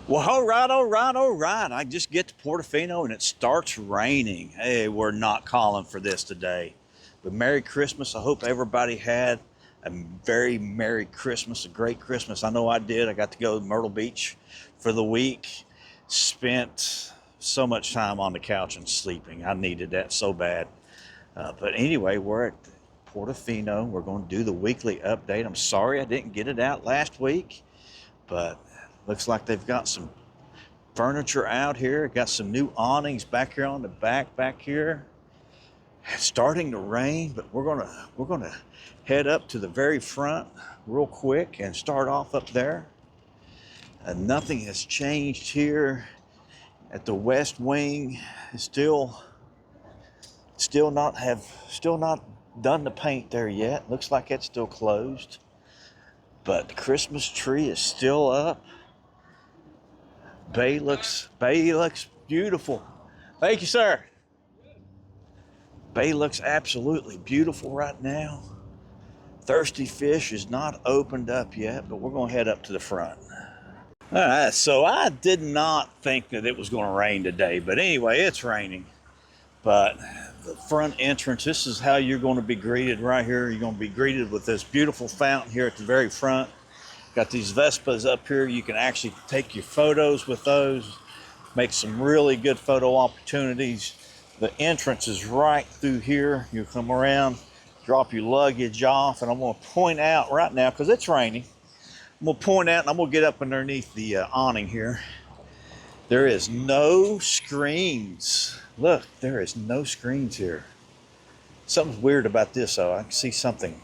Well, all right, all right, all right. I just get to Portofino and it starts raining. Hey, we're not calling for this today. But Merry Christmas. I hope everybody had a very Merry Christmas, a great Christmas. I know I did. I got to go to Myrtle Beach for the week. Spent so much time on the couch and sleeping. I needed that so bad. But anyway, we're at Portofino. We're going to do the weekly update. I'm sorry I didn't get it out last week, but looks like they've got some furniture out here. Got some new awnings back here on the back here. It's starting to rain, but we're gonna head up to the very front real quick and start off up there. Nothing has changed here at the west wing. Still not done the paint there yet. Looks like it's still closed, but the Christmas tree is still up. Bay looks beautiful. Thank you, sir. Bay looks absolutely beautiful right now. Thirsty Fish is not opened up yet, but we're going to head up to the front. All right, so I did not think that it was going to rain today, but anyway, it's raining. But the front entrance, this is how you're going to be greeted right here. You're going to be greeted with this beautiful fountain here at the very front. Got these Vespas up here. You can actually take your photos with those, make some really good photo opportunities. The entrance is right through here. You come around, drop your luggage off, and I'm going to point out right now, because it's raining, I'm going to point out, and I'm going to get up underneath the awning here. There is no screens. Look, there is no screens here. Something's weird about this, though. I can see something's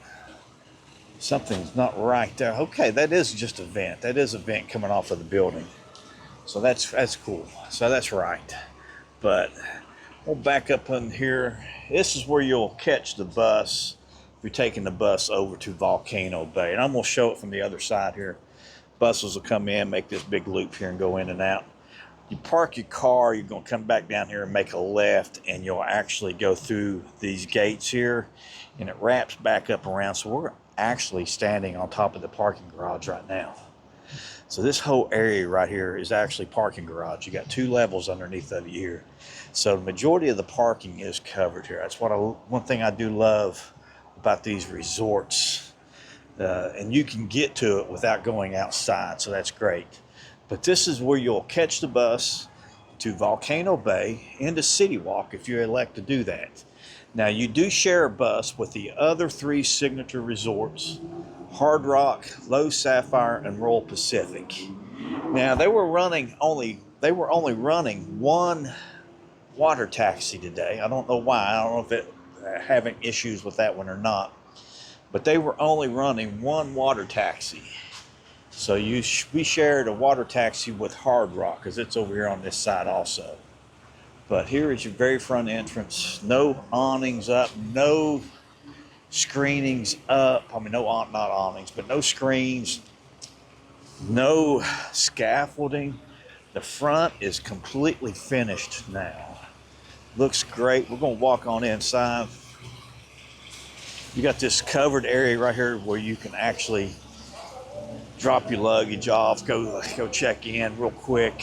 not right there. Okay, that is just a vent. That is a vent coming off of the building. So that's cool. So that's right. But we'll back up in here. This is where you'll catch the bus if you're taking the bus over to Volcano Bay. And I'm going to show it from the other side here. Buses will come in, make this big loop here and go in and out. You park your car, you're going to come back down here and make a left, and you'll actually go through these gates here, and it wraps back up around. So we're actually standing on top of the parking garage right now. So this whole area right here is actually parking garage. You got two levels underneath of you here. So the majority of the parking is covered here. That's one thing I do love about these resorts. And you can get to it without going outside, so that's great. But this is where you'll catch the bus to Volcano Bay into City Walk if you elect to do that. Now, you do share a bus with the other three signature resorts, Hard Rock, Low Sapphire, and Royal Pacific. Now, they were only running one water taxi today. I don't know why. I don't know if they're having issues with that one or not. But they were only running one water taxi. So we shared a water taxi with Hard Rock, because it's over here on this side also. But here is your very front entrance. No awnings up, no screenings up. I mean, not awnings, but no screens, no scaffolding. The front is completely finished now. Looks great. We're going to walk on inside. You got this covered area right here where you can actually drop your luggage off, go check in real quick.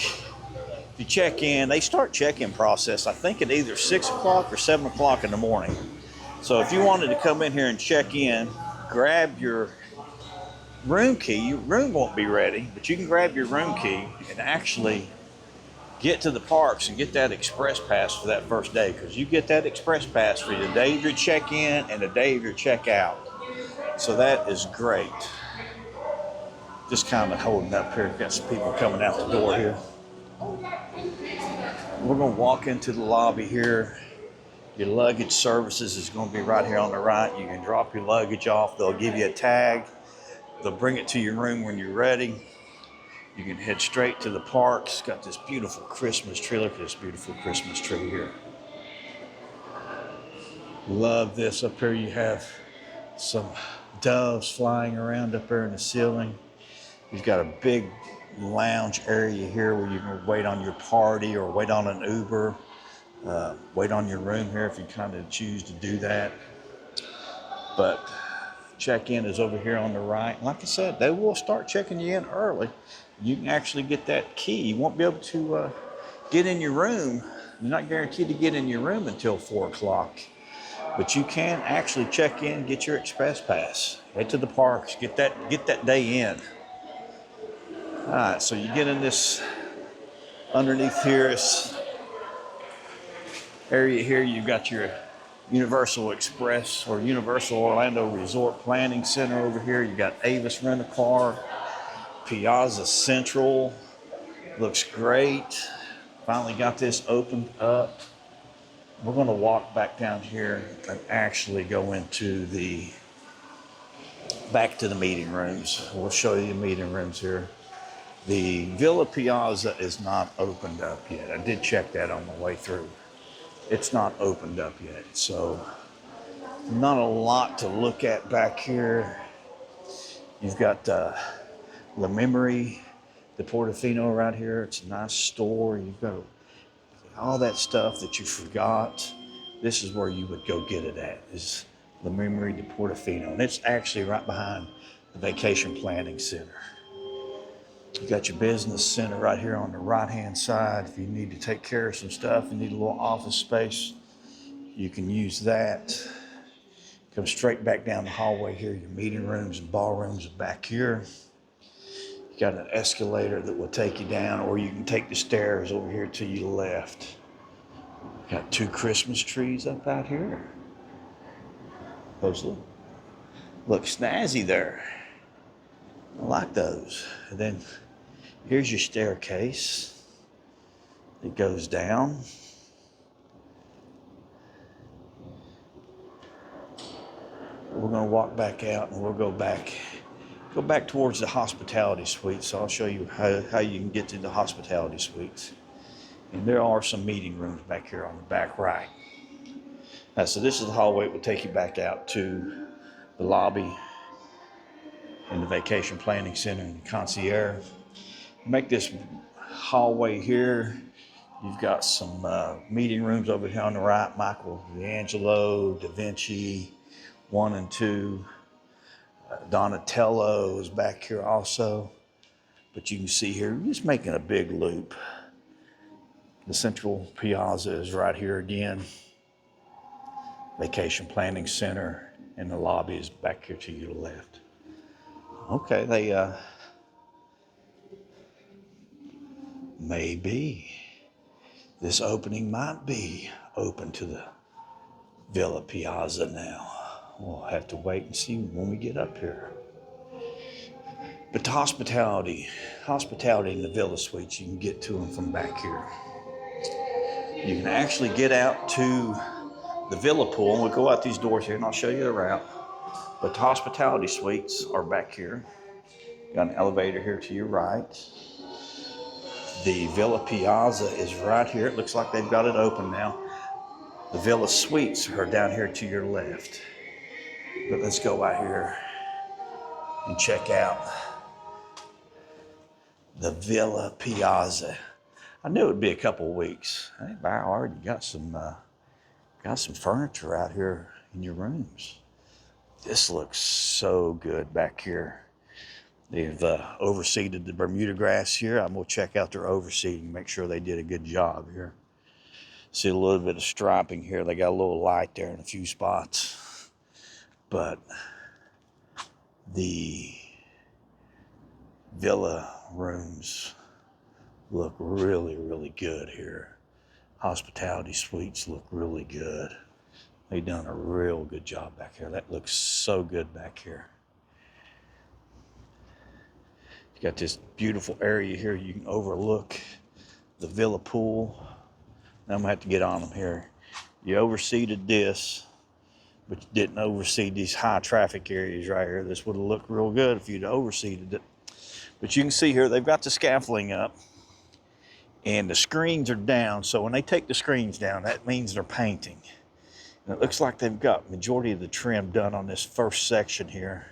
If you check in, they start check-in process, I think at either 6 o'clock or 7 o'clock in the morning. So if you wanted to come in here and check in, grab your room key. Your room won't be ready, but you can grab your room key and actually get to the parks and get that express pass for that first day, because you get that express pass for the day of your check-in and the day of your check-out. So that is great. Just kind of holding up here. Got some people coming out the door here. We're going to walk into the lobby here. Your luggage services is going to be right here on the right. You can drop your luggage off. They'll give you a tag. They'll bring it to your room when you're ready. You can head straight to the parks. Got this beautiful Christmas tree. Look at this beautiful Christmas tree here. Love this. Up here you have some doves flying around up there in the ceiling. You've got a big lounge area here where you can wait on your party or wait on an Uber, wait on your room here if you kind of choose to do that. But check-in is over here on the right. Like I said, they will start checking you in early. you can actually get that key. You won't be able to get in your room. You're not guaranteed to get in your room until 4 o'clock. But you can actually check in, get your express pass, head to the parks, get that day in. All right, so you get in this underneath here, this area here. You've got your Universal Express or Universal Orlando Resort Planning Center over here. You got Avis Rent-A-Car, Piazza Central. Looks great. Finally got this opened up. We're going to walk back down here and actually go into back to the meeting rooms. We'll show you the meeting rooms here. The Villa Piazza is not opened up yet. I did check that on the way through. It's not opened up yet, so not a lot to look at back here. You've got La Memory, the Portofino right here. It's a nice store. You've got all that stuff that you forgot. This is where you would go get it at, is La Memory de Portofino. And it's actually right behind the Vacation Planning Center. You got your business center right here on the right-hand side. If you need to take care of some stuff, you need a little office space, you can use that. Come straight back down the hallway here. Your meeting rooms and ballrooms are back here. You got an escalator that will take you down, or you can take the stairs over here to your left. Got 2 Christmas trees up out here. Those look snazzy there. I like those. And then here's your staircase. It goes down. We're going to walk back out and we'll go back towards the hospitality suite. So I'll show you how you can get to the hospitality suites. And there are some meeting rooms back here on the back right. So this is the hallway. It will take you back out to the lobby and the Vacation Planning Center and the concierge. Make this hallway here. You've got some meeting rooms over here on the right. Michelangelo, Da Vinci, 1 and 2. Donatello is back here also. But you can see here, you're just making a big loop. The Central Piazza is right here again. Vacation Planning Center, and the lobby is back here to your left. Okay, maybe this opening might be open to the Villa Piazza now. We'll have to wait and see when we get up here. But the hospitality in the Villa Suites, you can get to them from back here. You can actually get out to the Villa Pool, and we'll go out these doors here and I'll show you the route. But the hospitality suites are back here. Got an elevator here to your right. The Villa Piazza is right here. It looks like they've got it open now. The Villa Suites are down here to your left. But let's go out here and check out the Villa Piazza. I knew it would be a couple of weeks. Hey, I already got some furniture out here in your rooms. This looks so good back here. They've overseeded the Bermuda grass here. I'm gonna check out their overseeding, make sure they did a good job here. See a little bit of striping here. They got a little light there in a few spots. But the villa rooms look really, really good here. Hospitality suites look really good. They've done a real good job back here. That looks so good back here. You got this beautiful area here. You can overlook the villa pool. Now I'm gonna have to get on them here. You overseeded this, but you didn't overseed these high traffic areas right here. This would have looked real good if you'd overseeded it. But you can see here, they've got the scaffolding up and the screens are down. So when they take the screens down, that means they're painting. And it looks like they've got majority of the trim done on this first section here.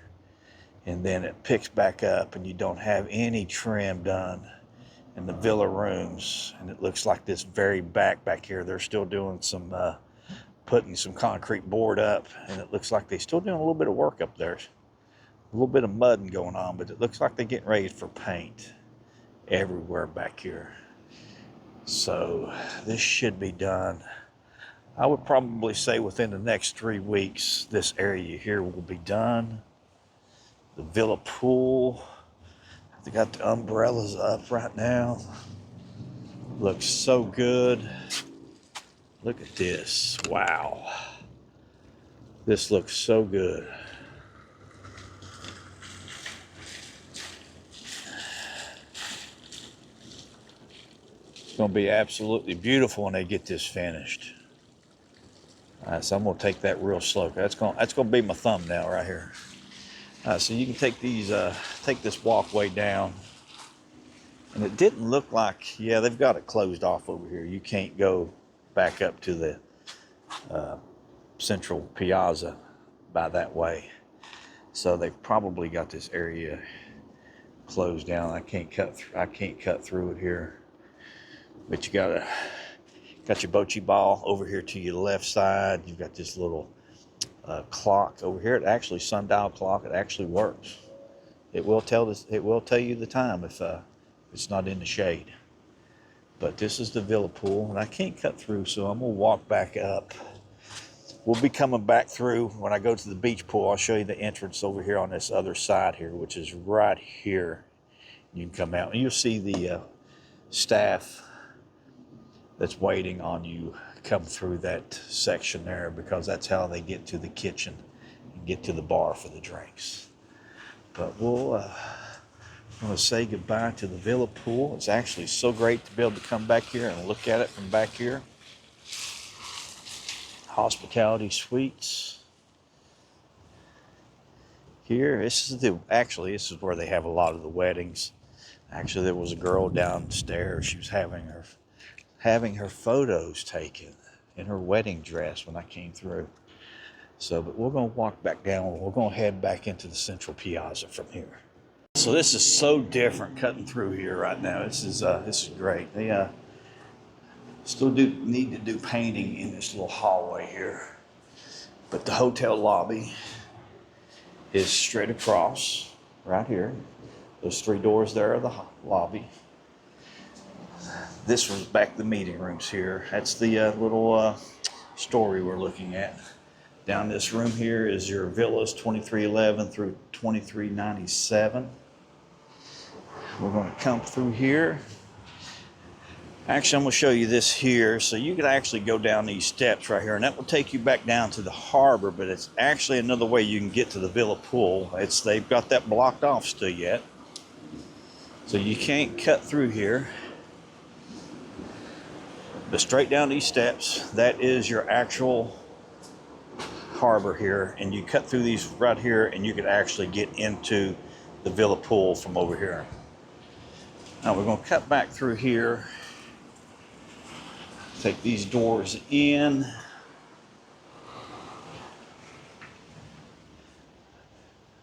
And then it picks back up and you don't have any trim done in the villa rooms. And it looks like this very back here, they're still doing some, putting some concrete board up. And it looks like they're still doing a little bit of work up there. A little bit of mudding going on, but it looks like they're getting ready for paint. everywhere back here. So this should be done. I would probably say within the next 3 weeks, this area here will be done. The villa pool, they got the umbrellas up right now. Looks so good. Look at this, wow. This looks so good. It's gonna be absolutely beautiful when they get this finished. All right, so I'm gonna take that real slow. That's gonna be my thumbnail right here. All right, so you can take these, take this walkway down. And it didn't look like, yeah, they've got it closed off over here. You can't go back up to the central piazza by that way. So they've probably got this area closed down. I can't cut through it here. But you got your bocce ball over here to your left side. You've got this little clock over here. It actually sundial clock. It actually works. It will tell you the time if it's not in the shade. But this is the villa pool, and I can't cut through, so I'm gonna walk back up. We'll be coming back through when I go to the beach pool. I'll show you the entrance over here on this other side here, which is right here. You can come out and you'll see the staff that's waiting on you come through that section there, because that's how they get to the kitchen and get to the bar for the drinks. But I'm going to say goodbye to the villa pool. It's actually so great to be able to come back here and look at it from back here. Hospitality Suites. Here, this is where they have a lot of the weddings. Actually, there was a girl downstairs. She was having her photos taken in her wedding dress when I came through. So, but we're going to walk back down. We're going to head back into the central piazza from here. So this is so different cutting through here right now. This is great. They still need to do painting in this little hallway here. But the hotel lobby is straight across right here. Those 3 doors there are the lobby. This was back the meeting rooms here. That's the little story we're looking at. Down this room here is your villas 2311 through 2397. We're going to come through here. Actually, I'm going to show you this here. So you can actually go down these steps right here, and that will take you back down to the harbor, but it's actually another way you can get to the villa pool. They've got that blocked off still yet. So you can't cut through here. But straight down these steps, that is your actual harbor here, and you cut through these right here, and you can actually get into the villa pool from over here. Now we're going to cut back through here, take these doors in.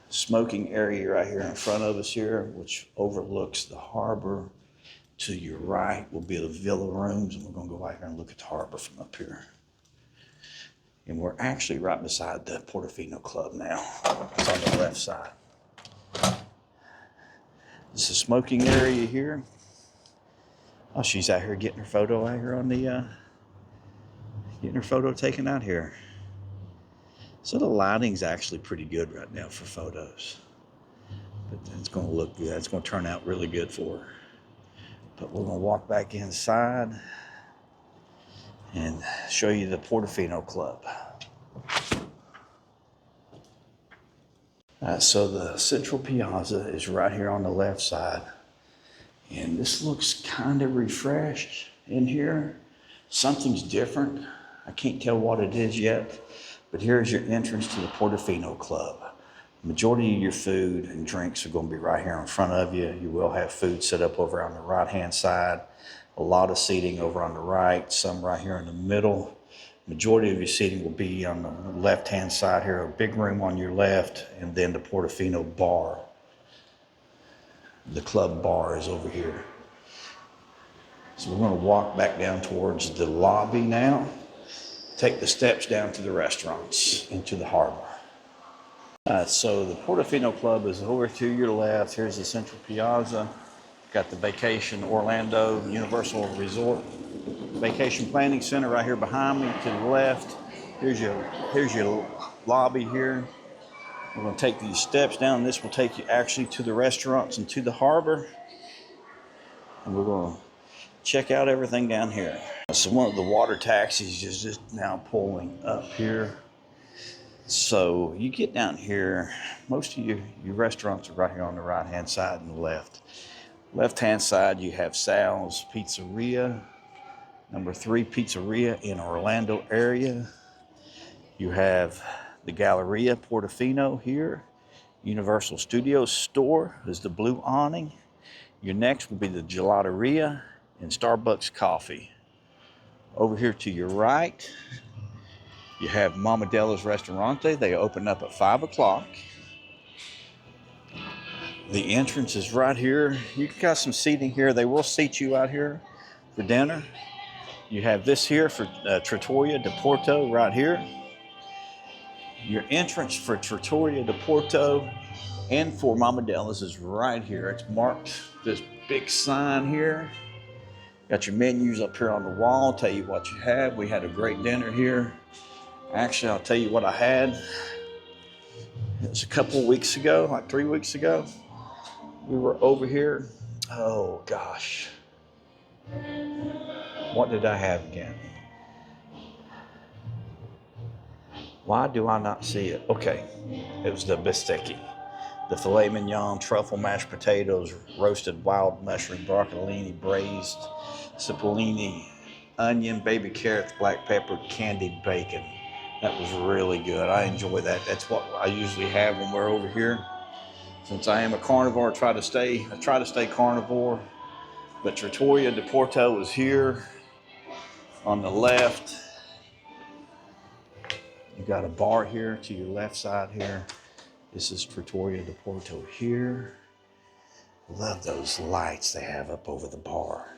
Smoking area right here in front of us here, which overlooks the harbor. To your right will be the villa rooms, and we're going to go out here and look at the harbor from up here. And we're actually right beside the Portofino Club now. It's on the left side. This is a smoking area here. Oh, she's out here getting her photo out here on the, getting her photo taken out here. So the lighting's actually pretty good right now for photos. But it's going to look good. It's going to turn out really good for her. But we're going to walk back inside and show you the Portofino Club. So the central piazza is right here on the left side. And this looks kind of refreshed in here. Something's different. I can't tell what it is yet. But here's your entrance to the Portofino Club. The majority of your food and drinks are going to be right here in front of you. You will have food set up over on the right-hand side. A lot of seating over on the right, some right here in the middle. Majority of your seating will be on the left-hand side here, a big room on your left, and then the Portofino bar. The club bar is over here. So we're going to walk back down towards the lobby now. Take the steps down to the restaurants, into the harbor. So the Portofino Club is over to your left. Here's the central piazza. Got the Vacation Orlando Universal Resort Vacation Planning Center right here behind me to the left. Here's your lobby here. We're going to take these steps down. This will take you actually to the restaurants and to the harbor. And we're going to check out everything down here. So one of the water taxis is just now pulling up here. So you get down here, most of your restaurants are right here on the right-hand side and the left. Left-hand side, you have Sal's Pizzeria, number 3 pizzeria in Orlando area. You have the Galleria Portofino here. Universal Studios store is the blue awning. Your next will be the Gelateria and Starbucks Coffee. Over here to your right, you have Mama Della's Restaurante. They open up at 5 o'clock. The entrance is right here. You got some seating here. They will seat you out here for dinner. You have this here for Trattoria de Porto right here. Your entrance for Trattoria de Porto and for Mama Della's is right here. It's marked, this big sign here. Got your menus up here on the wall, tell you what you have. We had a great dinner here. Actually, I'll tell you what I had. It was a couple of weeks ago, like 3 weeks ago. We were over here. Oh gosh. What did I have again? Why do I not see it? Okay, it was the bistecchi. The filet mignon, truffle mashed potatoes, roasted wild mushroom, broccolini, braised cipollini, onion, baby carrots, black pepper, candied bacon. That was really good. I enjoy that. That's what I usually have when we're over here. Since I am a carnivore, I try to stay carnivore. But Trattoria de Porto is here on the left. You got a bar here to your left side here. This is Trattoria de Porto here. Love those lights they have up over the bar.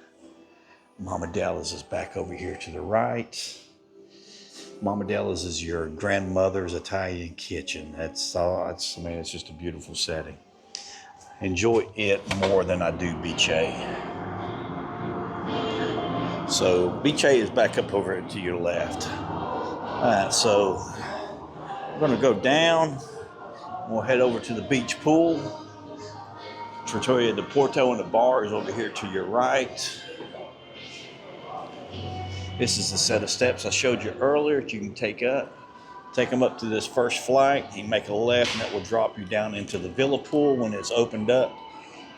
Mama Della's is back over here to the right. Mama Della's is your grandmother's Italian kitchen. It's just a beautiful setting. Enjoy it more than I do Beach A. So Beach A is back up over to your left. All right, so we're gonna go down. We'll head over to the beach pool. Trattoria de Porto and the bar is over here to your right. This is the set of steps I showed you earlier that you can take up. Take them up to this first flight. You make a left and that will drop you down into the villa pool when it's opened up.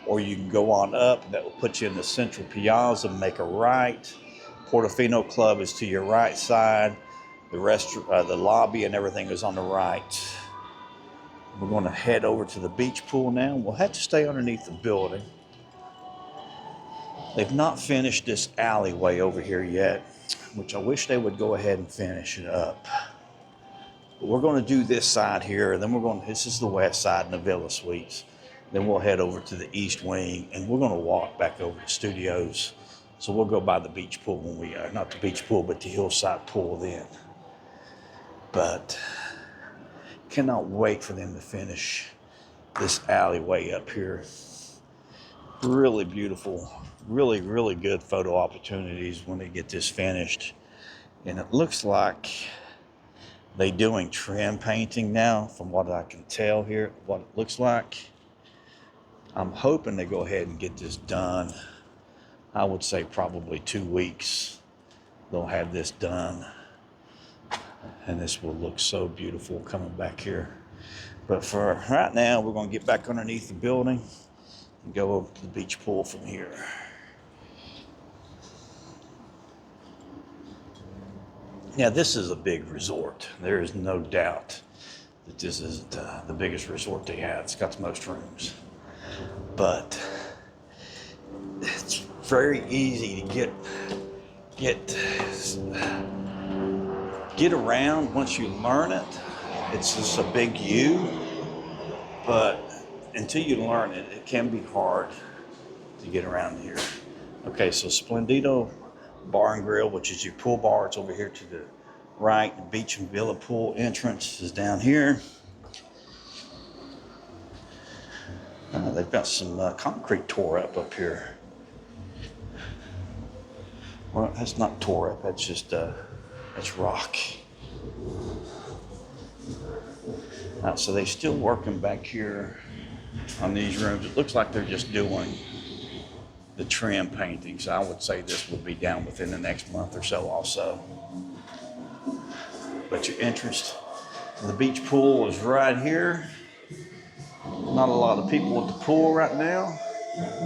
Or you can go on up and that will put you in the central piazza and make a right. Portofino Club is to your right side. The restaurant, the lobby and everything is on the right. We're going to head over to the beach pool now. We'll have to stay underneath the building. They've not finished this alleyway over here yet, which I wish they would go ahead and finish it up. But we're going to do this side here, and then this is the west side in the Villa Suites. Then we'll head over to the east wing, and we're going to walk back over to Studios. So we'll go by the beach pool when we are, not the beach pool, but the hillside pool then. But cannot wait for them to finish this alleyway up here. Really beautiful, really, really good photo opportunities when they get this finished. And it looks like they're doing trim painting now, from what I can tell here, what it looks like. I'm hoping they go ahead and get this done. I would say probably 2 weeks they'll have this done. And this will look so beautiful coming back here. But for right now, we're going to get back underneath the building and go over to the beach pool from here. Now, this is a big resort. There is no doubt that this is the biggest resort they have. It's got the most rooms. But it's very easy to get around once you learn it. It's just a big U, but until you learn it, it can be hard to get around here. Okay, so Splendido Bar and Grill, which is your pool bar, it's over here to the right. The beach and villa pool entrance is down here. They've got some concrete tore up here. Well, that's not tore up, that's just, that's rock. So they're still working back here on these rooms. It looks like they're just doing the trim painting. So I would say this will be down within the next month or so also. But your entrance to the beach pool is right here. Not a lot of people at the pool right now.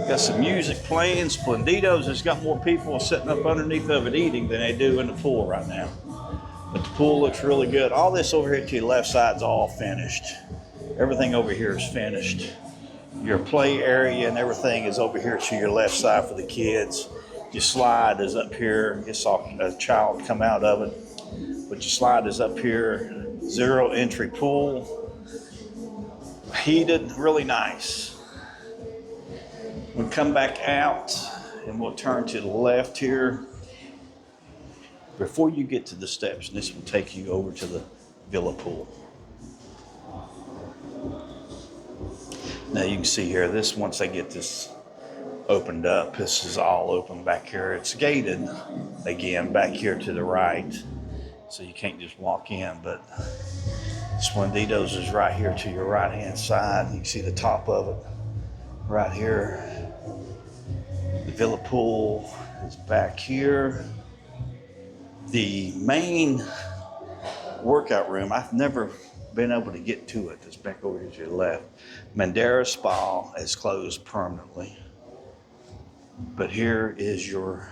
Got some music playing. Splendido's has got more people sitting up underneath of it eating than they do in the pool right now. But the pool looks really good. All this over here to your left side is all finished. Everything over here is finished. Your play area and everything is over here to your left side for the kids. Your slide is up here. You saw a child come out of it. But your slide is up here. Zero entry pool. Heated, really nice. We'll come back out and we'll turn to the left here. Before you get to the steps, and this will take you over to the villa pool. Now you can see here, this, once they get this opened up, this is all open back here. It's gated again back here to the right, so you can't just walk in, but Splendido's is right here to your right hand side. You can see the top of it right here. The villa pool is back here. The main workout room, I've never been able to get to it. It's back over here to the left. Mandara Spa is closed permanently. But here is your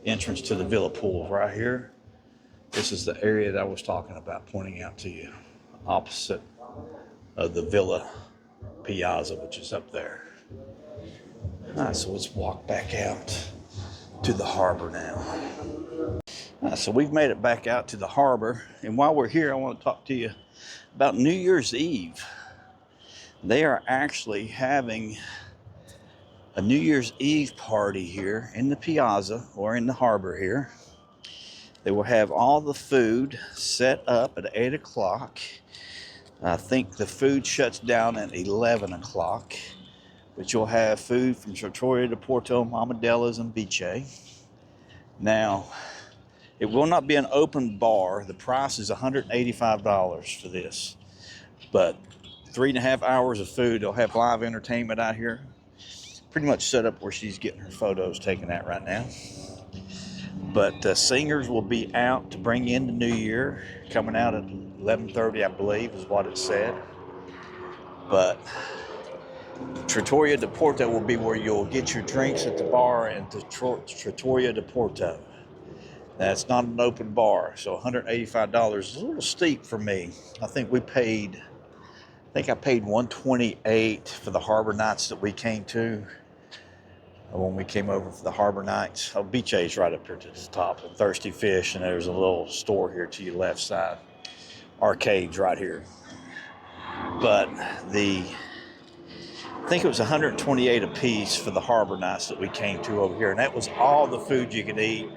entrance to the villa pool right here. This is the area that I was talking about, pointing out to you, opposite of the villa piazza, which is up there. All right, so let's walk back out to the harbor now. So we've made it back out to the harbor, and while we're here, I want to talk to you about New Year's Eve. They are actually having a New Year's Eve party here in the piazza or in the harbor here. They will have all the food set up at 8 o'clock. I think the food shuts down at 11 o'clock, but you'll have food from Trattoria di Porto, Mamadella's, and Biche. Now, it will not be an open bar. The price is $185 for this. But 3.5 hours of food. They'll have live entertainment out here. Pretty much set up where she's getting her photos taken at right now. But singers will be out to bring in the new year. Coming out at 11:30, I believe, is what it said. But Trattoria di Porto will be where you'll get your drinks at the bar in Trattoria di Porto. That's not an open bar, so $185 is a little steep for me. I think I paid $128 for the harbor nights that we came to. When we came over for the harbor nights. Oh, Beach A's right up here to the top, and Thirsty Fish, and there's a little store here to your left side. Arcades right here. But I think it was $128 a piece for the harbor nights that we came to over here, and that was all the food you could eat.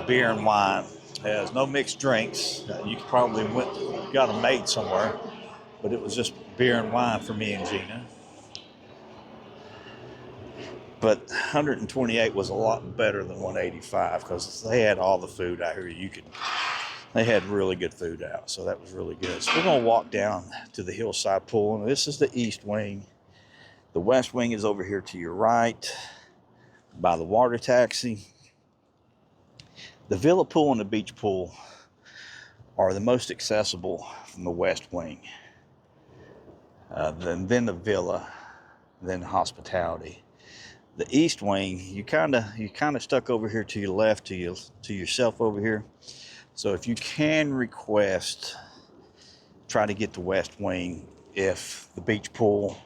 Beer and wine. There's no mixed drinks. You probably got them made somewhere, but it was just beer and wine for me and Gina. But 128 was a lot better than 185 because they had all the food out here. They had really good food out, so that was really good. So we're gonna walk down to the hillside pool, and this is the east wing. The west wing is over here to your right by the water taxi. The villa pool and the beach pool are the most accessible from the west wing. Then the villa, then the hospitality. The east wing, you kind of stuck over here to your left, to yourself over here. So if you can request, try to get the west wing if the beach pool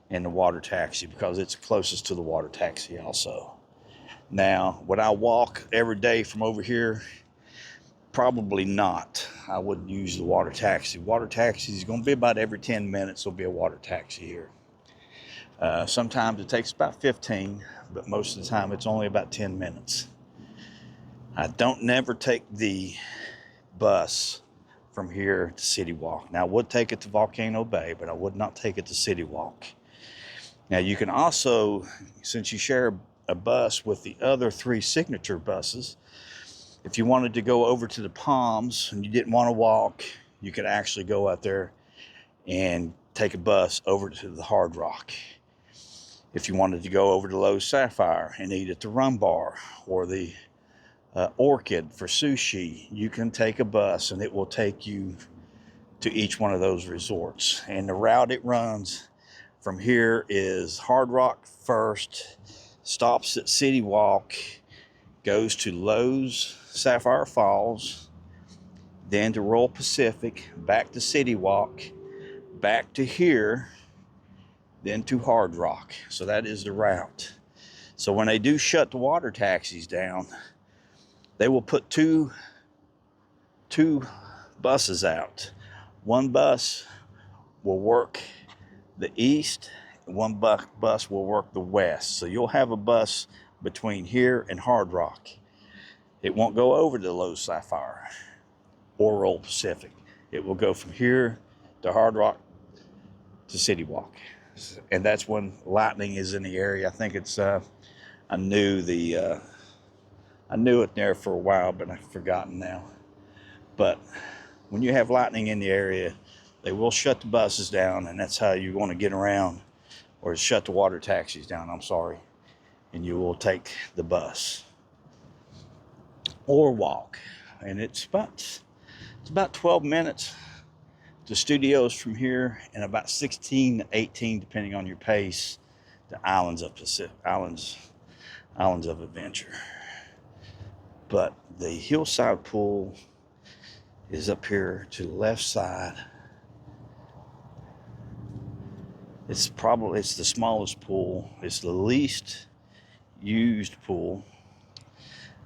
and the water taxi, because it's closest to the water taxi also. Now, would I walk every day from over here? Probably not. I wouldn't use the water taxi. Water taxi is going to be about every 10 minutes. There'll be a water taxi here. Sometimes it takes about 15, but most of the time it's only about 10 minutes. I don't never take the bus from here to City Walk. Now, I would take it to Volcano Bay, but I would not take it to City Walk. Now you can also, since you share a bus with the other 3 signature buses, if you wanted to go over to the Palms and you didn't want to walk, you could actually go out there and take a bus over to the Hard Rock. If you wanted to go over to Lowe's Sapphire and eat at the Rum Bar or the Orchid for sushi, you can take a bus and it will take you to each one of those resorts. And the route it runs from here is Hard Rock first, stops at City Walk, goes to Lowe's Sapphire Falls, then to Royal Pacific, back to City Walk, back to here, then to Hard Rock. So that is the route. So when they do shut the water taxis down, they will put two buses out. One bus will work the east, and one bus will work the west. So you'll have a bus between here and Hard Rock. It won't go over to Lowe's Sapphire or Royal Pacific. It will go from here to Hard Rock to City Walk. And that's when lightning is in the area. I think it's, I knew it there for a while, but I've forgotten now. But when you have lightning in the area, they will shut the buses down, and that's how you want to get around, or shut the water taxis down, I'm sorry. And you will take the bus or walk. And it's about 12 minutes to studios from here, and about 16 to 18, depending on your pace, to Islands of Adventure. But the hillside pool is up here to the left side. It's the smallest pool. It's the least used pool.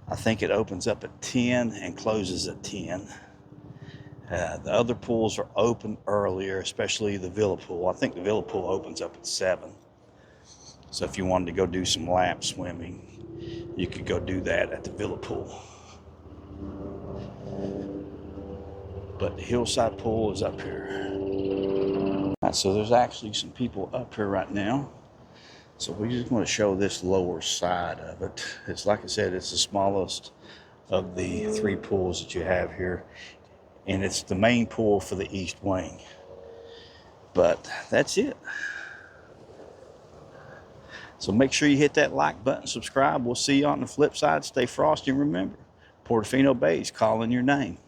I think it opens up at 10 and closes at 10. The other pools are open earlier, especially the Villa pool. I think the Villa pool opens up at 7. So if you wanted to go do some lap swimming, you could go do that at the Villa pool. But the hillside pool is up here. All right, so there's actually some people up here right now. So we just want to show this lower side of it. It's like I said, it's the smallest of the 3 pools that you have here. And it's the main pool for the east wing. But that's it. So make sure you hit that like button, subscribe. We'll see you on the flip side. Stay frosty, and remember, Portofino Bay is calling your name.